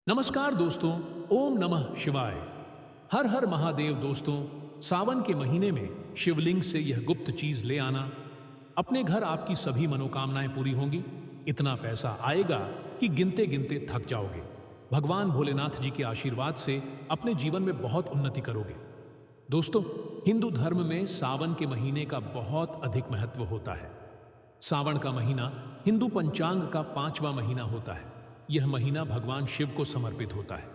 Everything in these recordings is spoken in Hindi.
नमस्कार दोस्तों। ओम नमः शिवाय। हर हर महादेव। दोस्तों, सावन के महीने में शिवलिंग से यह गुप्त चीज ले आना, अपने घर आपकी सभी मनोकामनाएं पूरी होंगी। इतना पैसा आएगा कि गिनते गिनते थक जाओगे। भगवान भोलेनाथ जी के आशीर्वाद से अपने जीवन में बहुत उन्नति करोगे। दोस्तों, हिंदू धर्म में सावन के महीने का बहुत अधिक महत्व होता है। सावन का महीना हिंदू पंचांग का 5वां महीना होता है। यह महीना भगवान शिव को समर्पित होता है।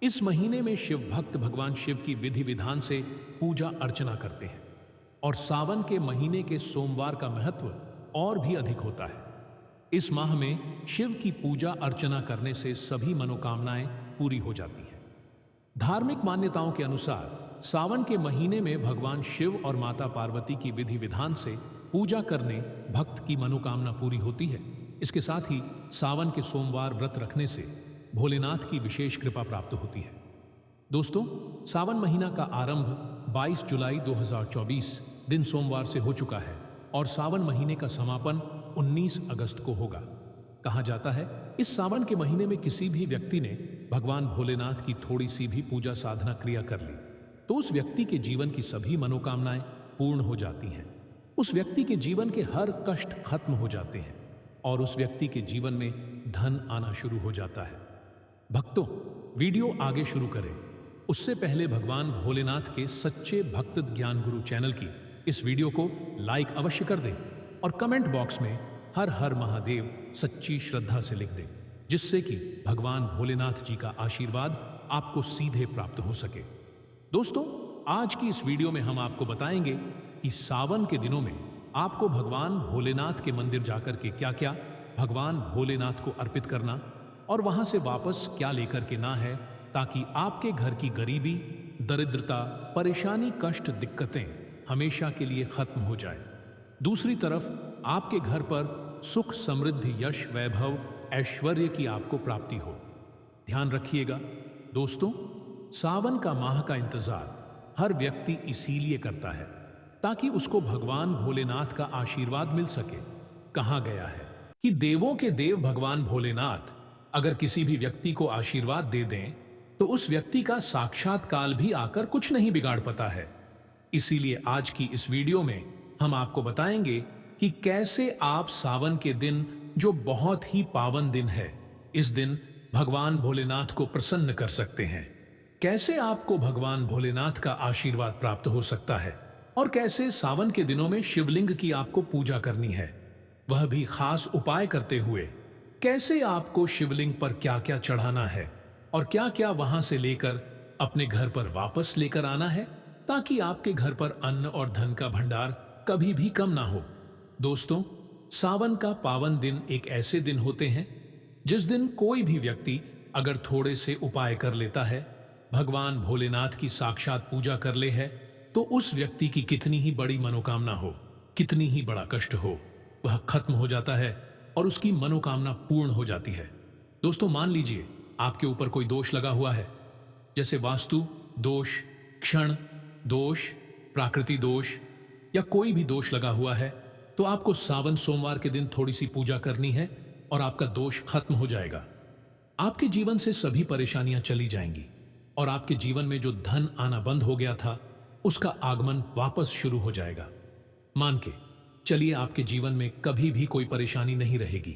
इस महीने में शिव भक्त भगवान शिव की विधि विधान से पूजा अर्चना करते हैं और सावन के महीने के सोमवार का महत्व और भी अधिक होता है। इस माह में शिव की पूजा अर्चना करने से सभी मनोकामनाएं पूरी हो जाती हैं। धार्मिक मान्यताओं के अनुसार सावन के महीने में भगवान शिव और माता पार्वती की विधि विधान से पूजा करने भक्त की मनोकामना पूरी होती है। इसके साथ ही सावन के सोमवार व्रत रखने से भोलेनाथ की विशेष कृपा प्राप्त होती है। दोस्तों, सावन महीना का आरंभ 22 जुलाई 2024 दिन सोमवार से हो चुका है और सावन महीने का समापन 19 अगस्त को होगा। कहा जाता है, इस सावन के महीने में किसी भी व्यक्ति ने भगवान भोलेनाथ की थोड़ी सी भी पूजा साधना क्रिया कर ली तो उस व्यक्ति के जीवन की सभी मनोकामनाएं पूर्ण हो जाती हैं। उस व्यक्ति के जीवन के हर कष्ट खत्म हो जाते हैं और उस व्यक्ति के जीवन में धन आना शुरू हो जाता है। भक्तों, वीडियो आगे शुरू करें उससे पहले भगवान भोलेनाथ के सच्चे भक्त ज्ञान गुरु चैनल की इस वीडियो को लाइक अवश्य कर दें और कमेंट बॉक्स में हर हर महादेव सच्ची श्रद्धा से लिख दें, जिससे कि भगवान भोलेनाथ जी का आशीर्वाद आपको सीधे प्राप्त हो सके। दोस्तों, आज की इस वीडियो में हम आपको बताएंगे कि सावन के दिनों में आपको भगवान भोलेनाथ के मंदिर जाकर के क्या क्या भगवान भोलेनाथ को अर्पित करना और वहां से वापस क्या लेकर के ना है, ताकि आपके घर की गरीबी, दरिद्रता, परेशानी, कष्ट, दिक्कतें हमेशा के लिए खत्म हो जाए। दूसरी तरफ आपके घर पर सुख, समृद्धि, यश, वैभव, ऐश्वर्य की आपको प्राप्ति हो। ध्यान रखिएगा दोस्तों, सावन का माह का इंतजार हर व्यक्ति इसीलिए करता है ताकि उसको भगवान भोलेनाथ का आशीर्वाद मिल सके। कहा गया है कि देवों के देव भगवान भोलेनाथ अगर किसी भी व्यक्ति को आशीर्वाद दे दें तो उस व्यक्ति का साक्षात काल भी आकर कुछ नहीं बिगाड़ पाता है। इसीलिए आज की इस वीडियो में हम आपको बताएंगे कि कैसे आप सावन के दिन, जो बहुत ही पावन दिन है, इस दिन भगवान भोलेनाथ को प्रसन्न कर सकते हैं। कैसे आपको भगवान भोलेनाथ का आशीर्वाद प्राप्त हो सकता है और कैसे सावन के दिनों में शिवलिंग की आपको पूजा करनी है, वह भी खास उपाय करते हुए। कैसे आपको शिवलिंग पर क्या क्या चढ़ाना है और क्या क्या वहां से लेकर अपने घर पर वापस लेकर आना है, ताकि आपके घर पर अन्न और धन का भंडार कभी भी कम ना हो। दोस्तों, सावन का पावन दिन एक ऐसे दिन होते हैं जिस दिन कोई भी व्यक्ति अगर थोड़े से उपाय कर लेता है, भगवान भोलेनाथ की साक्षात पूजा कर ले है, तो उस व्यक्ति की कितनी ही बड़ी मनोकामना हो, कितनी ही बड़ा कष्ट हो, वह खत्म हो जाता है और उसकी मनोकामना पूर्ण हो जाती है। दोस्तों, मान लीजिए आपके ऊपर कोई दोष लगा हुआ है, जैसे वास्तु दोष, क्षण दोष, प्राकृतिक दोष या कोई भी दोष लगा हुआ है, तो आपको सावन सोमवार के दिन थोड़ी सी पूजा करनी है और आपका दोष खत्म हो जाएगा। आपके जीवन से सभी परेशानियां चली जाएंगी और आपके जीवन में जो धन आना बंद हो गया था, उसका आगमन वापस शुरू हो जाएगा। मान के चलिए, आपके जीवन में कभी भी कोई परेशानी नहीं रहेगी।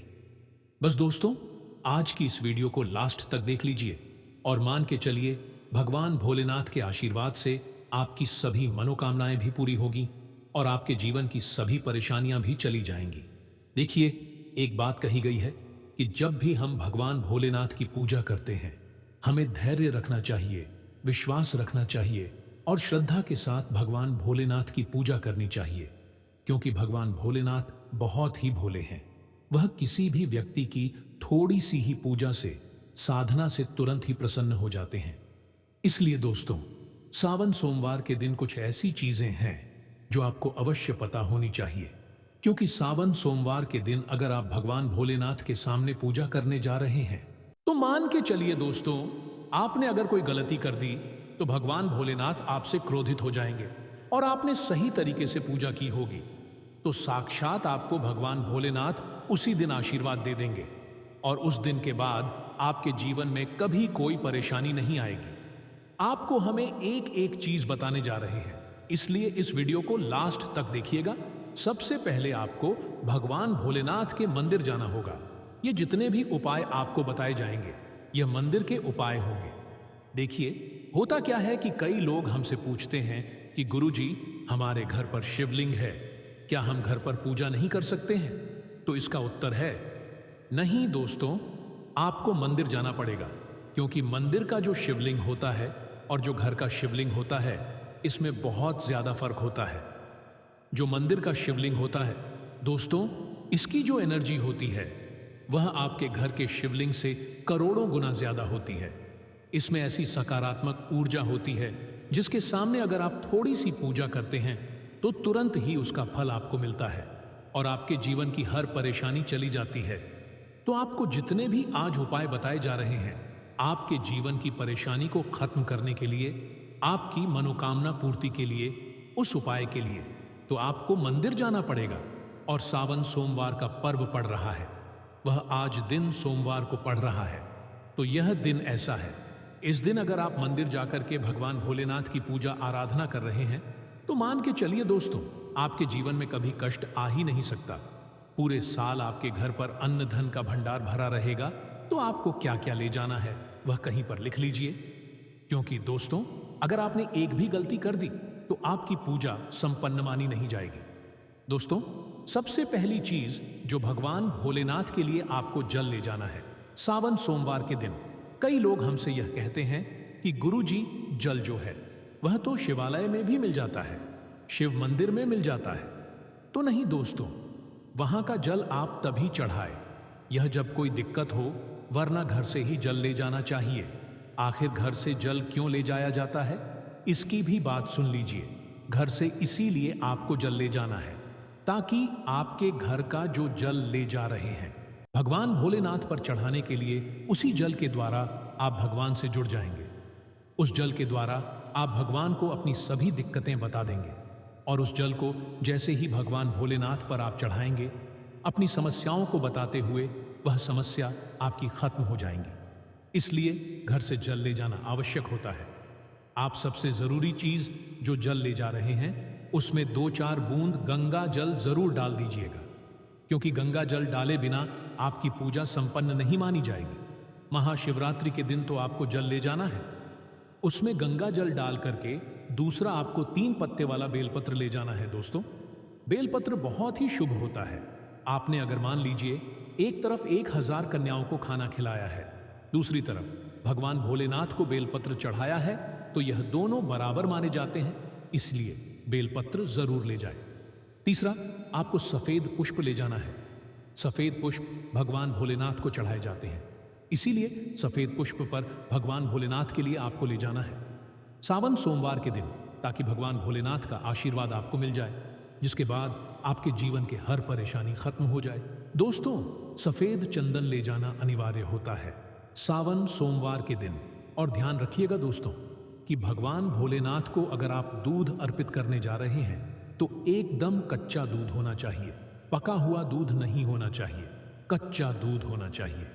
बस दोस्तों, आज की इस वीडियो को लास्ट तक देख लीजिए और मान के चलिए, भगवान भोलेनाथ के आशीर्वाद से आपकी सभी मनोकामनाएं भी पूरी होगी और आपके जीवन की सभी परेशानियां भी चली जाएंगी। देखिए, एक बात कही गई है कि जब भी हम भगवान भोलेनाथ की पूजा करते हैं, हमें धैर्य रखना चाहिए, विश्वास रखना चाहिए और श्रद्धा के साथ भगवान भोलेनाथ की पूजा करनी चाहिए, क्योंकि भगवान भोलेनाथ बहुत ही भोले हैं। वह किसी भी व्यक्ति की थोड़ी सी ही पूजा से, साधना से तुरंत ही प्रसन्न हो जाते हैं। इसलिए दोस्तों, सावन सोमवार के दिन कुछ ऐसी चीजें हैं जो आपको अवश्य पता होनी चाहिए, क्योंकि सावन सोमवार के दिन अगर आप भगवान भोलेनाथ के सामने पूजा करने जा रहे हैं, तो मान के चलिए दोस्तों, आपने अगर कोई गलती कर दी तो भगवान भोलेनाथ आपसे क्रोधित हो जाएंगे और आपने सही तरीके से पूजा की होगी तो साक्षात आपको भगवान भोलेनाथ उसी दिन आशीर्वाद दे देंगे और उस दिन के बाद आपके जीवन में कभी कोई परेशानी नहीं आएगी। आपको हमें एक एक चीज बताने जा रहे हैं, इसलिए इस वीडियो को लास्ट तक देखिएगा। सबसे पहले आपको भगवान भोलेनाथ के मंदिर जाना होगा। ये जितने भी उपाय आपको बताए जाएंगे, यह मंदिर के उपाय होंगे। देखिए, होता क्या है कि कई लोग हमसे पूछते हैं कि गुरुजी, हमारे घर पर शिवलिंग है, क्या हम घर पर पूजा नहीं कर सकते हैं? तो इसका उत्तर है नहीं दोस्तों, आपको मंदिर जाना पड़ेगा, क्योंकि मंदिर का जो शिवलिंग होता है और जो घर का शिवलिंग होता है, इसमें बहुत ज्यादा फर्क होता है। जो मंदिर का शिवलिंग होता है दोस्तों, इसकी जो एनर्जी होती है वह आपके घर के शिवलिंग से करोड़ों गुना ज्यादा होती है। इसमें ऐसी सकारात्मक ऊर्जा होती है जिसके सामने अगर आप थोड़ी सी पूजा करते हैं तो तुरंत ही उसका फल आपको मिलता है और आपके जीवन की हर परेशानी चली जाती है। तो आपको जितने भी आज उपाय बताए जा रहे हैं, आपके जीवन की परेशानी को खत्म करने के लिए, आपकी मनोकामना पूर्ति के लिए, उस उपाय के लिए तो आपको मंदिर जाना पड़ेगा। और सावन सोमवार का पर्व पड़ रहा है, वह आज दिन सोमवार को पड़ रहा है। तो यह दिन ऐसा है, इस दिन अगर आप मंदिर जाकर के भगवान भोलेनाथ की पूजा आराधना कर रहे हैं तो मान के चलिए दोस्तों, आपके जीवन में कभी कष्ट आ ही नहीं सकता। पूरे साल आपके घर पर अन्न धन का भंडार भरा रहेगा। तो आपको क्या क्या ले जाना है वह कहीं पर लिख लीजिए, क्योंकि दोस्तों, अगर आपने एक भी गलती कर दी तो आपकी पूजा संपन्न मानी नहीं जाएगी। दोस्तों, सबसे पहली चीज जो भगवान भोलेनाथ के लिए आपको जल ले जाना है। सावन सोमवार के दिन कई लोग हमसे यह कहते हैं कि गुरुजी, जल जो है वह तो शिवालय में भी मिल जाता है, शिव मंदिर में मिल जाता है। तो नहीं दोस्तों, वहां का जल आप तभी चढ़ाए यह जब कोई दिक्कत हो, वरना घर से ही जल ले जाना चाहिए। आखिर घर से जल क्यों ले जाया जाता है, इसकी भी बात सुन लीजिए। घर से इसीलिए आपको जल ले जाना है ताकि आपके घर का जो जल ले जा रहे हैं भगवान भोलेनाथ पर चढ़ाने के लिए, उसी जल के द्वारा आप भगवान से जुड़ जाएंगे। उस जल के द्वारा आप भगवान को अपनी सभी दिक्कतें बता देंगे और उस जल को जैसे ही भगवान भोलेनाथ पर आप चढ़ाएंगे, अपनी समस्याओं को बताते हुए वह समस्या आपकी खत्म हो जाएंगी। इसलिए घर से जल ले जाना आवश्यक होता है। आप सबसे जरूरी चीज जो जल ले जा रहे हैं उसमें 2-4 बूंद गंगा जल जरूर डाल दीजिएगा, क्योंकि गंगा जल डाले बिना आपकी पूजा संपन्न नहीं मानी जाएगी। महाशिवरात्रि के दिन तो आपको जल ले जाना है, उसमें गंगा जल डाल करके दूसरा आपको 3 पत्ते वाला बेलपत्र ले जाना है। दोस्तों, बेलपत्र बहुत ही शुभ होता है। आपने अगर मान लीजिए एक तरफ 1000 कन्याओं को खाना खिलाया है, दूसरी तरफ भगवान भोलेनाथ को बेलपत्र चढ़ाया है, तो यह दोनों बराबर माने जाते हैं, इसलिए बेलपत्र जरूर ले जाए। तीसरा, आपको सफेद पुष्प ले जाना है। सफेद पुष्प भगवान भोलेनाथ को चढ़ाए जाते हैं, इसीलिए सफेद पुष्प पर भगवान भोलेनाथ के लिए आपको ले जाना है सावन सोमवार के दिन, ताकि भगवान भोलेनाथ का आशीर्वाद आपको मिल जाए, जिसके बाद आपके जीवन के हर परेशानी खत्म हो जाए। दोस्तों, सफेद चंदन ले जाना अनिवार्य होता है सावन सोमवार के दिन। और ध्यान रखिएगा दोस्तों कि भगवान भोलेनाथ को अगर आप दूध अर्पित करने जा रहे हैं तो एकदम कच्चा दूध होना चाहिए, पका हुआ दूध नहीं होना चाहिए, कच्चा दूध होना चाहिए।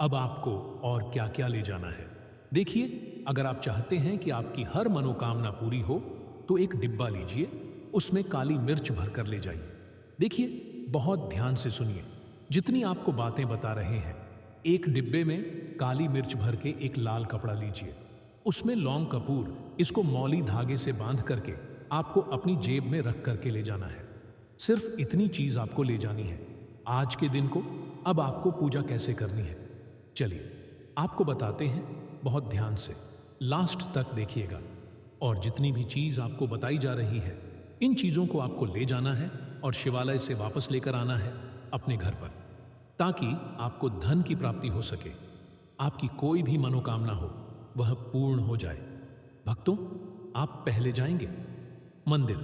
अब आपको और क्या क्या ले जाना है देखिए। अगर आप चाहते हैं कि आपकी हर मनोकामना पूरी हो तो एक डिब्बा लीजिए, उसमें काली मिर्च भरकर ले जाइए। देखिए, बहुत ध्यान से सुनिए, जितनी आपको बातें बता रहे हैं, एक डिब्बे में काली मिर्च भर के एक लाल कपड़ा लीजिए, उसमें लौंग कपूर, इसको मौली धागे से बांध करके आपको अपनी जेब में रख करके ले जाना है। सिर्फ इतनी चीज आपको ले जानी है आज के दिन को। अब आपको पूजा कैसे करनी है, चलिए आपको बताते हैं, बहुत ध्यान से लास्ट तक देखिएगा। और जितनी भी चीज आपको बताई जा रही है, इन चीजों को आपको ले जाना है और शिवालय से वापस लेकर आना है अपने घर पर, ताकि आपको धन की प्राप्ति हो सके, आपकी कोई भी मनोकामना हो वह पूर्ण हो जाए। भक्तों, आप पहले जाएंगे मंदिर।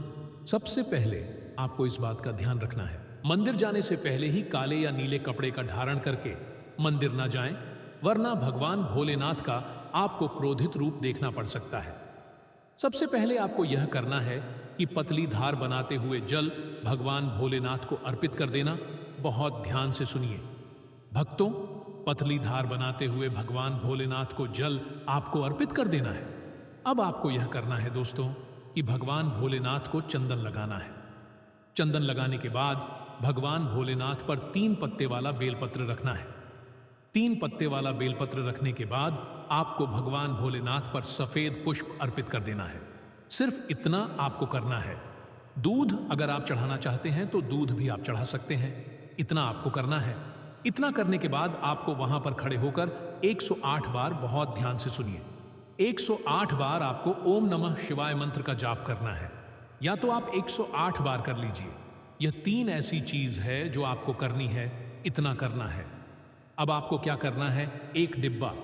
सबसे पहले आपको इस बात का ध्यान रखना है, मंदिर जाने से पहले ही काले या नीले कपड़े का धारण करके मंदिर ना जाएं, वरना भगवान भोलेनाथ का आपको क्रोधित रूप देखना पड़ सकता है। सबसे पहले आपको यह करना है कि पतली धार बनाते हुए जल भगवान भोलेनाथ को अर्पित कर देना। बहुत ध्यान से सुनिए भक्तों, पतली धार बनाते हुए भगवान भोलेनाथ को जल आपको अर्पित कर देना है। अब आपको यह करना है दोस्तों कि भगवान भोलेनाथ को चंदन लगाना है। चंदन लगाने के बाद भगवान भोलेनाथ पर 3 पत्ते वाला बेलपत्र रखना है। 3 पत्ते वाला बेलपत्र रखने के बाद आपको भगवान भोलेनाथ पर सफेद पुष्प अर्पित कर देना है। सिर्फ इतना आपको करना है। दूध अगर आप चढ़ाना चाहते हैं तो दूध भी आप चढ़ा सकते हैं। इतना आपको करना है। इतना करने के बाद आपको वहां पर खड़े होकर 108 बार बहुत ध्यान से सुनिए। 108 बार आपको ओम नमः शिवाय मंत्र का जाप करना है, या तो आप 108 बार कर लीजिए। यह 3 ऐसी चीज है जो आपको करनी है। इतना करना है। अब आपको क्या करना है, एक डिब्बा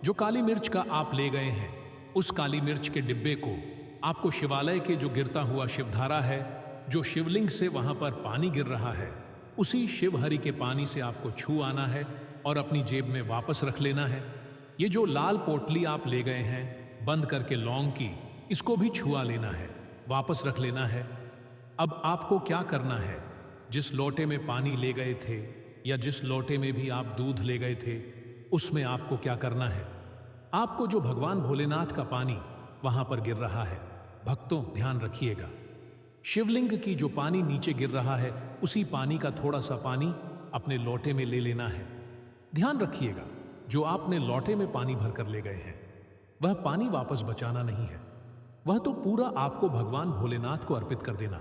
जो काली मिर्च का आप ले गए हैं, उस काली मिर्च के डिब्बे को आपको शिवालय के जो गिरता हुआ शिवधारा है, जो शिवलिंग से वहां पर पानी गिर रहा है, उसी शिवहरि के पानी से आपको छू आना है और अपनी जेब में वापस रख लेना है। ये जो लाल पोटली आप ले गए हैं बंद करके लौंग की, इसको भी छुआ लेना है, वापस रख लेना है। अब आपको क्या करना है, जिस लोटे में पानी ले गए थे या जिस लोटे में भी आप दूध ले गए थे, उसमें आपको क्या करना है, आपको जो भगवान भोलेनाथ का पानी वहां पर गिर रहा है, भक्तों ध्यान रखिएगा, शिवलिंग की जो पानी नीचे गिर रहा है, उसी पानी का थोड़ा सा पानी अपने लोटे में ले लेना है। ध्यान रखिएगा, जो आपने लोटे में पानी भरकर ले गए हैं, वह पानी वापस बचाना नहीं है। वह तो पूरा आपको भगवान भोलेनाथ को अर्पित कर देना।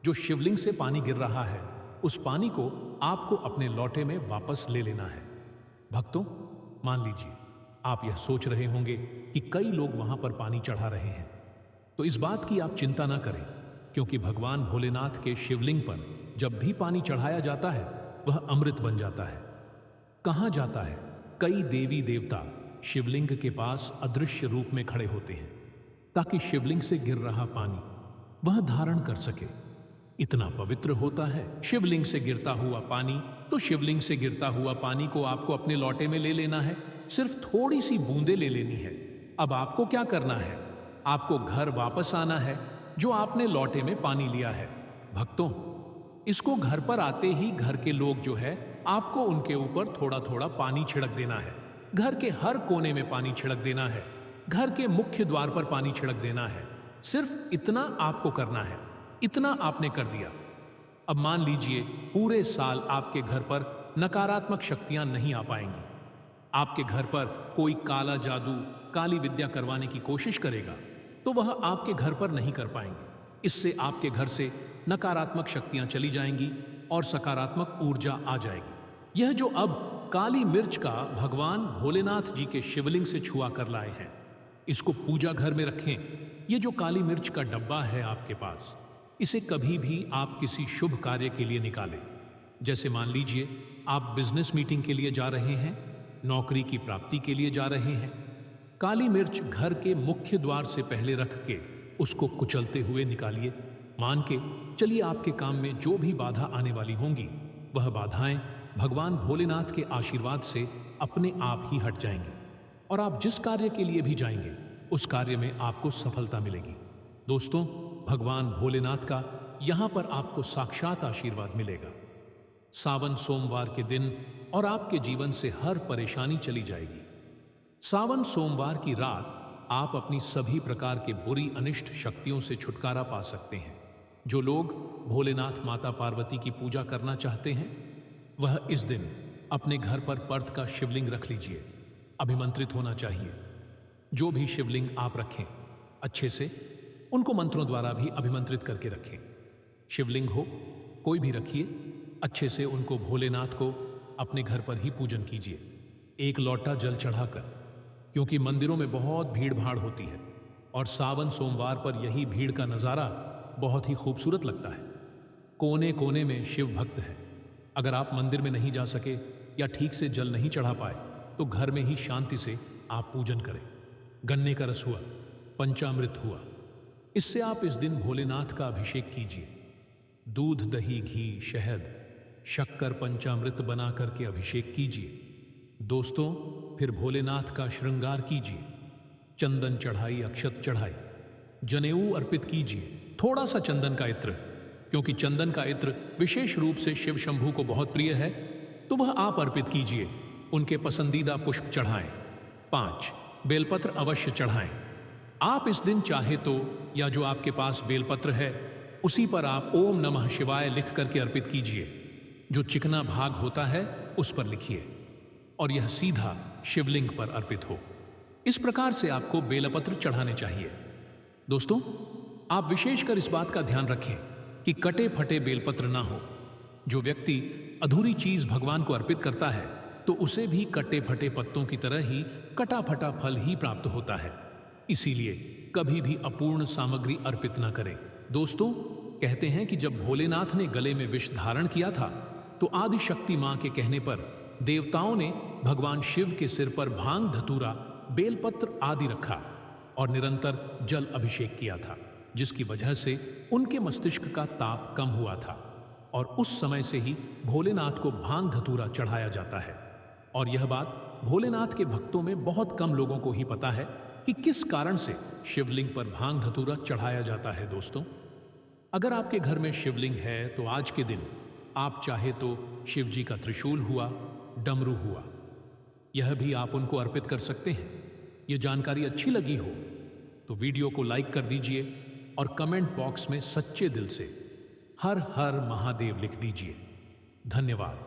जो शिवलिंग से पानी गिर रहा है, उस पानी को आपको अपने लोटे में वापस ले लेना है। भक्तों, मान लीजिए आप यह सोच रहे होंगे कि कई लोग वहां पर पानी चढ़ा रहे हैं, तो इस बात की आप चिंता ना करें, क्योंकि भगवान भोलेनाथ के शिवलिंग पर जब भी पानी चढ़ाया जाता है, वह अमृत बन जाता है। कहां जाता है, कई देवी देवता शिवलिंग के पास अदृश्य रूप में खड़े होते हैं, ताकि शिवलिंग से गिर रहा पानी वह धारण कर सके। इतना पवित्र होता है शिवलिंग से गिरता हुआ पानी। तो शिवलिंग से गिरता हुआ पानी को आपको अपने लोटे में ले लेना है। सिर्फ थोड़ी सी बूंदे ले लेनी है। अब आपको क्या करना है, आपको घर वापस आना है जो आपने लोटे में पानी लिया है। भक्तों, इसको घर पर आते ही घर के लोग जो है, आपको उनके ऊपर थोड़ा थोड़ा पानी छिड़क देना है। घर के हर कोने में पानी छिड़क देना है। घर के मुख्य द्वार पर पानी छिड़क देना है। सिर्फ इतना आपको करना है। इतना आपने कर दिया। अब मान लीजिए पूरे साल आपके घर पर नकारात्मक शक्तियां नहीं आ पाएंगी। आपके घर पर कोई काला जादू, काली विद्या करवाने की कोशिश करेगा तो वह आपके घर पर नहीं कर पाएंगे। इससे आपके घर से नकारात्मक शक्तियां चली जाएंगी और सकारात्मक ऊर्जा आ जाएगी। यह जो अब काली मिर्च का भगवान भोलेनाथ जी के शिवलिंग से छुआ कर लाए हैं, इसको पूजा घर में रखें। ये जो काली मिर्च का डब्बा है आपके पास, इसे कभी भी आप किसी शुभ कार्य के लिए निकालें। जैसे मान लीजिए आप बिजनेस मीटिंग के लिए जा रहे हैं, नौकरी की प्राप्ति के लिए जा रहे हैं। काली मिर्च घर के मुख्य द्वार से पहले रख के उसको कुचलते हुए निकालिए। मान के चलिए आपके काम में जो भी बाधा आने वाली होंगी, वह बाधाएं भगवान भोलेनाथ के आशीर्वाद से अपने आप ही हट जाएंगी और आप जिस कार्य के लिए भी जाएंगे, उस कार्य में आपको सफलता मिलेगी। दोस्तों, भगवान भोलेनाथ का यहां पर आपको साक्षात आशीर्वाद मिलेगा। सावन सोमवार के दिन और आपके जीवन से हर परेशानी चली जाएगी। सावन सोमवार की रात आप अपनी सभी प्रकार के बुरी अनिष्ट शक्तियों से छुटकारा पा सकते हैं। जो लोग भोलेनाथ माता पार्वती की पूजा करना चाहते हैं, वह इस दिन अपने घर पर पर्थ का शिवलिंग रख लीजिए। अभिमंत्रित होना चाहिए। जो भी शिवलिंग आप रखें, अच्छे से उनको मंत्रों द्वारा भी अभिमंत्रित करके रखें। शिवलिंग हो कोई भी रखिए, अच्छे से उनको भोलेनाथ को अपने घर पर ही पूजन कीजिए। एक लोटा जल चढ़ाकर, क्योंकि मंदिरों में बहुत भीड़ भाड़ होती है और सावन सोमवार पर यही भीड़ का नज़ारा बहुत ही खूबसूरत लगता है। कोने कोने में शिव भक्त है। अगर आप मंदिर में नहीं जा सके या ठीक से जल नहीं चढ़ा पाए, तो घर में ही शांति से आप पूजन करें। गन्ने का रस हुआ, पंचामृत हुआ, इससे आप इस दिन भोलेनाथ का अभिषेक कीजिए। दूध, दही, घी, शहद, शक्कर, पंचामृत बना करके अभिषेक कीजिए। दोस्तों, फिर भोलेनाथ का श्रृंगार कीजिए। चंदन चढ़ाई, अक्षत चढ़ाई, जनेऊ अर्पित कीजिए। थोड़ा सा चंदन का इत्र, क्योंकि चंदन का इत्र विशेष रूप से शिव शंभू को बहुत प्रिय है, तो वह आप अर्पित कीजिए। उनके पसंदीदा पुष्प चढ़ाएं। 5. बेलपत्र अवश्य चढ़ाएं। आप इस दिन चाहे तो या जो आपके पास बेलपत्र है उसी पर आप ओम नमः शिवाय लिख करके अर्पित कीजिए। जो चिकना भाग होता है उस पर लिखिए और यह सीधा शिवलिंग पर अर्पित हो। इस प्रकार से आपको बेलपत्र चढ़ाने चाहिए। दोस्तों, आप विशेषकर इस बात का ध्यान रखें कि कटे फटे बेलपत्र ना हो। जो व्यक्ति अधूरी चीज भगवान को अर्पित करता है तो उसे भी कटे फटे पत्तों की तरह ही कटा फटा फल ही प्राप्त होता है। इसीलिए कभी भी अपूर्ण सामग्री अर्पित न करें। दोस्तों, कहते हैं कि जब भोलेनाथ ने गले में विष धारण किया था तो आदि शक्ति मां के कहने पर देवताओं ने भगवान शिव के सिर पर भांग धतूरा बेलपत्र आदि रखा और निरंतर जल अभिषेक किया था, जिसकी वजह से उनके मस्तिष्क का ताप कम हुआ था और उस समय से ही भोलेनाथ को भांग धतूरा चढ़ाया जाता है। और यह बात भोलेनाथ के भक्तों में बहुत कम लोगों को ही पता है कि किस कारण से शिवलिंग पर भांग धतूरा चढ़ाया जाता है। दोस्तों, अगर आपके घर में शिवलिंग है तो आज के दिन आप चाहे तो शिव जी का त्रिशूल हुआ, डमरू हुआ, यह भी आप उनको अर्पित कर सकते हैं। यह जानकारी अच्छी लगी हो तो वीडियो को लाइक कर दीजिए और कमेंट बॉक्स में सच्चे दिल से हर हर महादेव लिख दीजिए। धन्यवाद।